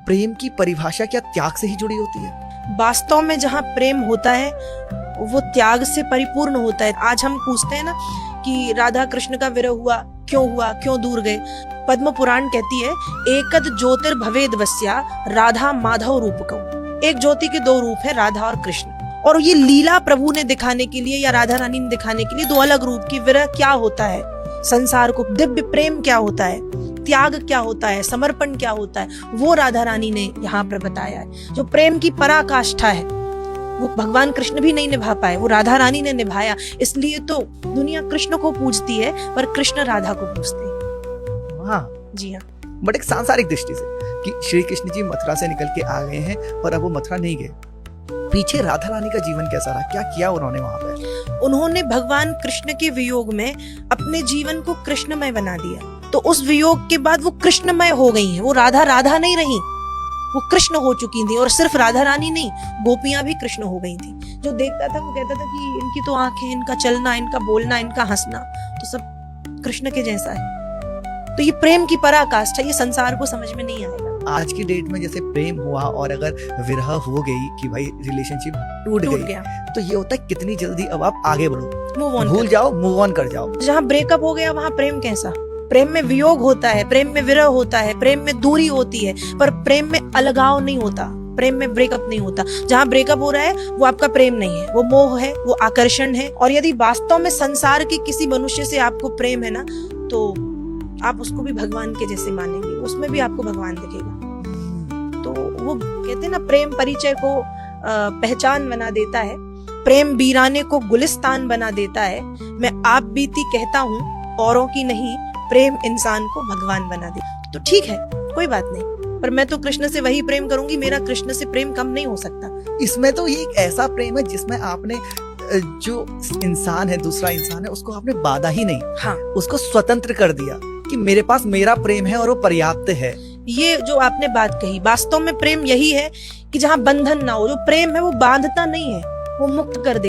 प्रेम की परिभाषा क्या त्याग से ही जुड़ी होती है? वास्तव में जहाँ प्रेम होता है वो त्याग से परिपूर्ण होता है। आज हम पूछते हैं ना कि राधा कृष्ण का विरह हुआ, क्यों दूर गए। पद्म पुराण कहती है एकद ज्योतिर्भवेद वस्या राधा माधव रूपकौ। एक ज्योति के दो रूप है, राधा और कृष्ण। और ये लीला प्रभु ने दिखाने के लिए या राधा रानी ने दिखाने के लिए दो अलग रूप की विरह क्या होता है, संसार को दिव्य प्रेम क्या होता है, त्याग क्या होता है, समर्पण क्या होता है, वो राधा रानी ने यहाँ पर बताया है। जो प्रेम की पराकाष्ठा है वो भगवान कृष्ण भी नहीं निभा पाए, वो राधा रानी ने निभाया। इसलिए तो दुनिया कृष्ण को पूजती है पर कृष्ण राधा को पूजते हैं। हाँ जी हाँ। बट एक सांसारिक दृष्टि से कि श्री कृष्ण जी मथुरा से निकल के आ गए हैं पर अब वो मथुरा नहीं गए, पीछे राधा रानी का जीवन कैसा रहा, क्या किया उन्होंने वहां पे? उन्होंने भगवान कृष्ण के वियोग में अपने जीवन को कृष्णमय बना दिया। तो उस वियोग के बाद वो कृष्णमय हो गई हैं। वो राधा नहीं रही, वो कृष्ण हो चुकी थी। और सिर्फ राधा रानी नहीं, गोपियां भी कृष्ण हो गई थी। जो देखता था वो कहता था कि इनकी तो आंखें, इनका चलना, इनका बोलना, इनका हंसना तो सब कृष्ण के जैसा है। तो ये प्रेम की पराकाष्ठा, ये संसार को समझ में नहीं आएगा। आज की डेट में जैसे प्रेम हुआ और अगर विरह हो गई कि भाई रिलेशनशिप टूट गया, तो ये होता है कितनी जल्दी अब आप आगे बढ़ो, मूव ऑन, भूल जाओ, मूव ऑन कर जाओ। जहाँ ब्रेकअप हो गया वहाँ प्रेम कैसा? प्रेम में वियोग होता है, प्रेम में विरह होता है, प्रेम में दूरी होती है, पर प्रेम में अलगाव नहीं होता, प्रेम में ब्रेकअप नहीं होता। जहाँ ब्रेकअप हो रहा है वो आपका प्रेम नहीं है, वो मोह है, वो आकर्षण है। और यदि वास्तव में संसार के किसी मनुष्य से आपको प्रेम है ना, तो आप उसको भी भगवान के जैसे मानेंगे, उसमें भी आपको भगवान दिखेगा। तो वो कहते हैं ना, प्रेम परिचय को पहचान बना देता है, प्रेम वीराने को गुलिस्तान बना देता है। मैं आप बीती कहता हूँ औरों की नहीं, प्रेम इंसान को भगवान बना दे। तो ठीक है, कोई बात नहीं, पर मैं तो कृष्ण से वही प्रेम करूंगी, मेरा कृष्ण से प्रेम कम नहीं हो सकता। इसमें तो ये एक ऐसा प्रेम है जिसमें आपने जो इंसान है, दूसरा इंसान है, उसको आपने बाधा ही नहीं, हाँ, उसको स्वतंत्र कर दिया कि मेरे पास मेरा प्रेम है और वो पर्याप्त है। ये जो आपने बात कही, वास्तव में प्रेम यही है कि जहाँ बंधन ना हो। जो प्रेम है वो बांधता नहीं है, वो मुक्त कर दे।